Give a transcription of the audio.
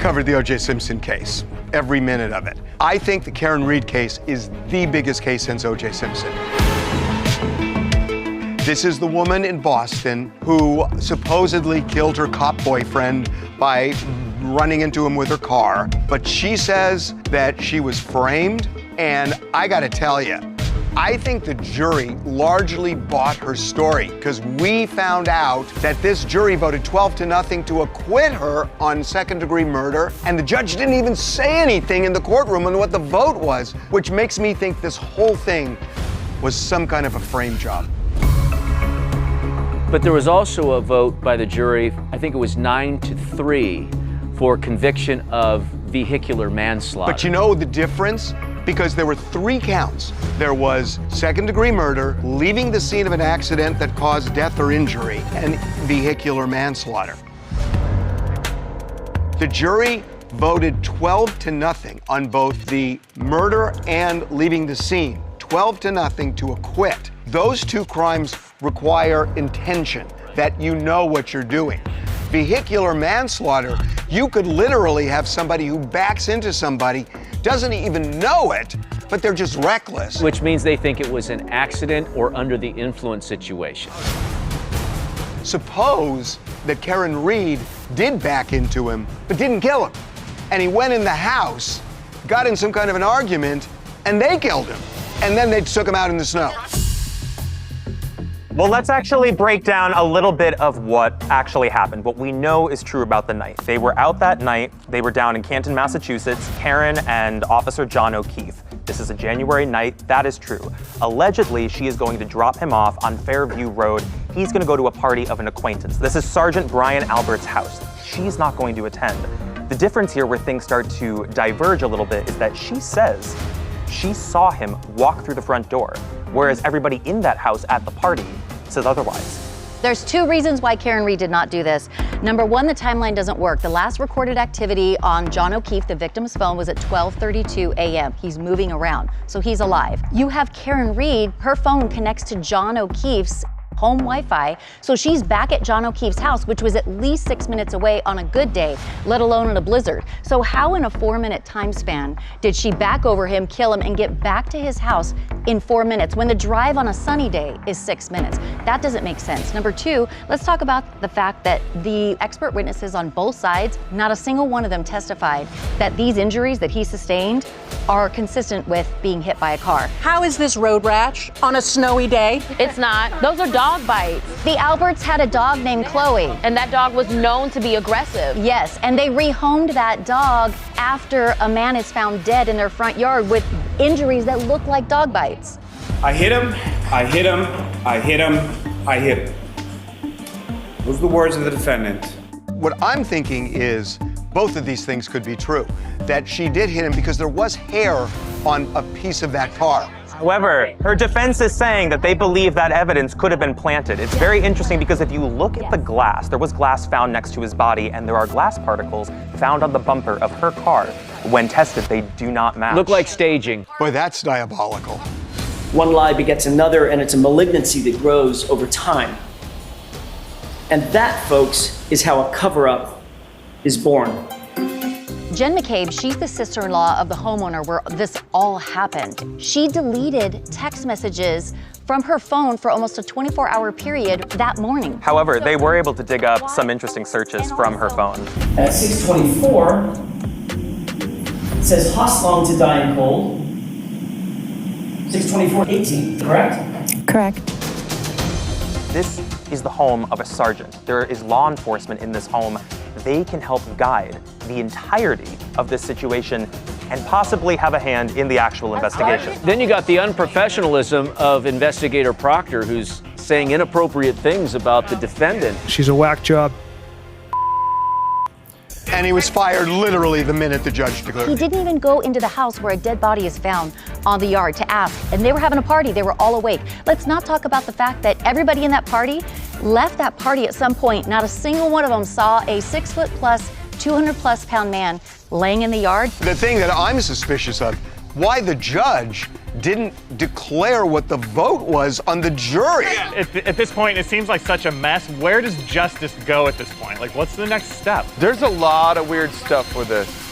covered the O.J. Simpson case, every minute of it. I think the Karen Reed case is the biggest case since O.J. Simpson. This is the woman in Boston who supposedly killed her cop boyfriend by running into him with her car. But she says that she was framed, and I gotta tell you, I think the jury largely bought her story because we found out that this jury voted 12-0 to acquit her on second-degree murder, and the judge didn't even say anything in the courtroom on what the vote was, which makes me think this whole thing was some kind of a frame job. But there was also a vote by the jury, I think it was 9-3, for conviction of vehicular manslaughter. But you know the difference? Because there were 3 counts. There was second-degree murder, leaving the scene of an accident that caused death or injury, and vehicular manslaughter. The jury voted 12-0 on both the murder and leaving the scene. 12-0 to acquit. Those 2 crimes require intention, that you know what you're doing. Vehicular manslaughter, you could literally have somebody who backs into somebody, doesn't even know it, but they're just reckless. Which means they think it was an accident or under the influence situation. Suppose that Karen Reed did back into him, but didn't kill him. And he went in the house, got in some kind of an argument, and they killed him. And then they took him out in the snow. Well, let's actually break down a little bit of what actually happened, what we know is true about the night. They were out that night. They were down in Canton, Massachusetts, Karen and Officer John O'Keefe. This is a January night. That is true. Allegedly, she is going to drop him off on Fairview Road. He's going to go to a party of an acquaintance. This is Sergeant Brian Albert's house. She's not going to attend. The difference here where things start to diverge a little bit is that she says she saw him walk through the front door, whereas everybody in that house at the party says otherwise. There's 2 reasons why Karen Reed did not do this. Number 1, the timeline doesn't work. The last recorded activity on John O'Keefe, the victim's phone, was at 12:32 a.m. He's moving around, so he's alive. You have Karen Reed, her phone connects to John O'Keefe's home Wi-Fi, so she's back at John O'Keefe's house, which was at least 6 minutes away on a good day, let alone in a blizzard. So how in a 4-minute time span did she back over him, kill him, and get back to his house in 4 minutes when the drive on a sunny day is 6 minutes? That doesn't make sense. Number 2, let's talk about the fact that the expert witnesses on both sides, not a single one of them testified that these injuries that he sustained are consistent with being hit by a car. How is this road rash on a snowy day? It's not. Those are dog bites. The Alberts had a dog named Chloe. And that dog was known to be aggressive. Yes, and they rehomed that dog after a man is found dead in their front yard with injuries that look like dog bites. I hit him, I hit him, I hit him, I hit him. Those are the words of the defendant. What I'm thinking is both of these things could be true. That she did hit him because there was hair on a piece of that car. However, her defense is saying that they believe that evidence could have been planted. It's very interesting because if you look at the glass, there was glass found next to his body, and there are glass particles found on the bumper of her car. When tested, they do not match. Look like staging. Boy, that's diabolical. One lie begets another, and it's a malignancy that grows over time. And that, folks, is how a cover-up is born. Jen McCabe, she's the sister-in-law of the homeowner where this all happened. She deleted text messages from her phone for almost a 24-hour period that morning. However, they were able to dig up some interesting searches from her phone. At 6:24, it says Hoslong to die in cold. 6:24:18, correct? Correct. This is the home of a sergeant. There is law enforcement in this home. They can help guide the entirety of this situation and possibly have a hand in the actual investigation. Then you got the unprofessionalism of Investigator Proctor, who's saying inappropriate things about the defendant. She's a whack job. And he was fired literally the minute the judge declared. He didn't even go into the house where a dead body is found on the yard to ask. And they were having a party. They were all awake. Let's not talk about the fact that everybody in that party left that party at some point. Not a single one of them saw a 6-foot plus, 200-plus pound man laying in the yard. The thing that I'm suspicious of, why the judge didn't declare what the vote was on the jury. At this point, it seems like such a mess. Where does justice go at this point? Like, what's the next step? There's a lot of weird stuff with this.